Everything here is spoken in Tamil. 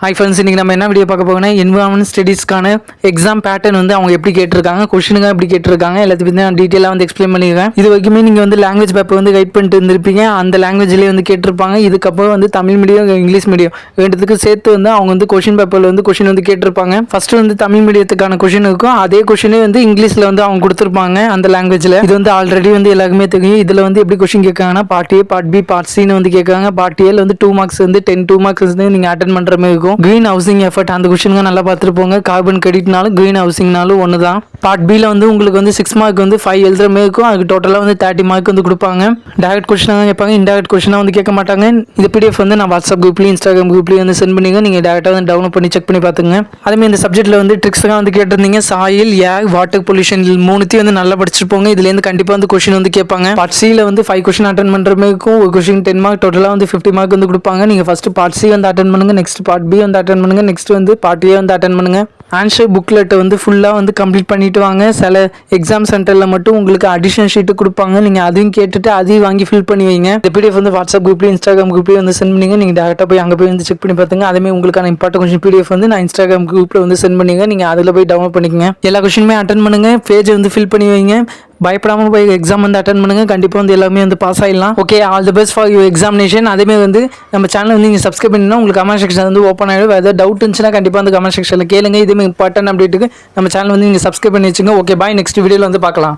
ஹாய் ஃப்ரெண்ட்ஸ், இன்றைக்கி நம்ம என்ன வீடியோ பார்க்க போகணும், என்விரான்மெண்ட் ஸ்டடீஸ்க்கான எக்ஸாம் பேட்டர்ன் வந்து அவங்க எப்படி கேட்டிருக்காங்க, கொஷினுங்க எப்படி கேட்டிருக்காங்க, எல்லாத்தையும் நான் டீட்டெயிலாக வந்து எக்ஸ்பிளைன் பண்ணியிருக்கேன். இது வரைக்குமே நீங்கள் வந்து லாங்குவேஜ் பேப்பர் வந்து கைட் பண்ணிட்டு இருந்திருப்பீங்க. அந்த லாங்குவேஜ்லேயே வந்து கேட்டிருப்பாங்க. இதுக்கப்புறம் வந்து தமிழ் மீடியம், இங்கிலீஷ் மீடியம் ரெண்டுத்துக்கு சேர்த்து வந்து அவங்க வந்து கொஷின் பேப்பரில் வந்து கொஷின் வந்து கேட்டிருப்பாங்க. ஃபஸ்ட்டு வந்து தமிழ் மீடியத்துக்கான கொஷின் இருக்கும். அதே கொஷினே வந்து இங்கிலீஷில் வந்து அவங்க கொடுத்துருப்பாங்க அந்த லாங்குவேஜில். இது வந்து ஆல்ரெடி வந்து எல்லாருக்குமே தெரியும். இதில் வந்து எப்படி கொஷின் கேட்காங்கன்னா, part A, part B, part சின்னு வந்து கேட்குறாங்க. பார்ட் ஏல வந்து 2 மார்க்ஸ் வந்து 2 மார்க்ஸ் வந்து நீங்கள் அட்டன் பண்ணுற மாதிரி இருக்கும். கிரீன் ஹவுசிங் எஃபர்ட் அந்த கொஸ்டினுங்க நல்லா பார்த்துட்டு போங்க. கார்பன் கிரெடிட்னாலும் கிரீன் ஹவுசிங்னாலும் ஒன்று தான். பார்ட் பியில் வந்து உங்களுக்கு வந்து 6 மார்க் வந்து 5 எழுதுற மாதிரி இருக்கும். அதுக்கு டோட்டலாக வந்து 30 மார்க் வந்து கொடுப்பாங்க. டைரக்ட் கொஸ்டினாக கேட்பாங்க, இன்டைரக்ட் கொஸ்டினாக வந்து கேட்க மாட்டாங்க. இந்த பிடிஎஃப் வந்து நான் வாட்ஸ்அப் குரூப்லேயும் இன்ஸ்டாகிராம் குரூப்லேயும் வந்து சென்ட் பண்ணிங்க. நீங்கள் டேரெக்டாக வந்து டவுன்லோட் பண்ணி செக் பண்ணி பார்த்துங்க. அதேமாதிரி இந்த சப்ஜெக்ட்டில் வந்து ட்ரிக்ஸ்லாம் வந்து கேட்டிருந்தீங்க. சாயில், ஏர், வாட்டர் பொல்யூஷன் மூணுத்தையும் வந்து நல்லா படிச்சுட்டு போங்க. இதுலேருந்து கண்டிப்பாக வந்து கொஸ்டின் வந்து கேட்பாங்க. பார்ட் சியில் வந்து 5 கொஸ்டின் அட்டன் பண்ணுற மாதிரி இருக்கும். ஒரு கொஸ்டின் 10 மார்க், டோட்டலாக வந்து 50 மார்க் வந்து கொடுப்பாங்க. நீங்கள் ஃபஸ்ட்டு பார்ட் சி வந்து அட்டன் பண்ணுங்க, நெக்ஸ்ட் பார்ட் பி வந்து அட்டன் பண்ணுங்க, நெக்ஸ்ட் வந்து பார்ட் ஏ வந்து அட்டன் பண்ணுங்க. ஆன்சர் புக்லெட்டை வந்து ஃபுல்லாக வந்து கம்ப்ளீட் பண்ணிட்டு வாங்க. சில எக்ஸாம் சென்டரில் மட்டும் உங்களுக்கு அடிஷனல் ஷீட்டு கொடுப்பாங்க. நீங்கள் அதையும் கேட்டுட்டு அதையும் வாங்கி ஃபில் பண்ணி வைங்க. இந்த பிடிஎஃப் வந்து வாட்ஸ்அப் குரூப்லேயும் இன்ஸ்டாகிராம் குரூப்லேயும் வந்து சென்ட் பண்ணிங்க. நீங்கள் டேரெக்டாக போய் அங்கே போய் வந்து செக் பண்ணி பார்த்துங்க. அதேமாதிரி உங்களுக்கான இம்பார்ட்டன்ட் கொஸ்டின் பிடிஎஃப் வந்து நான் இன்ஸ்டாகிராம் குரூப்பில் வந்து சென்ட் பண்ணிங்க. நீங்கள் அதில் போய் டவுன்லோட் பண்ணிக்கங்க. எல்லா கொஸ்டினுமே அட்டன் பண்ணுங்க, பேஜை வந்து ஃபில் பண்ணி வைங்க. பயப்படாமல் போய் எக்ஸாம் வந்து அட்டன் பண்ணுங்க. கண்டிப்பாக வந்து எல்லாமே வந்து பாஸ் ஆகிடலாம். Okay, all the best for your examination. அதேமாதிரி வந்து நம்ம சேனல் வந்து நீங்கள் சப்ஸ்கிரைப் பண்ணினா உங்களுக்கு கமெண்ட் செக்ஷன் வந்து ஓப்பன் ஆகிடும். வேறு ஏதாவது டவுட் இருந்துச்சுன்னா கண்டிப்பாக வந்து கமெண்ட் செக்ஷனில் கேளுங்க. இதேமாதிரி இம்பார்ட்டன்ட் அப்டேட்டுக்கு நம்ம சேனல் வந்து நீங்கள் சப்ஸ்கிரைப் பண்ணி வச்சுங்க. ஓகே, பாய். நெக்ஸ்ட் வீடியோவில் வந்து பார்க்கலாம்.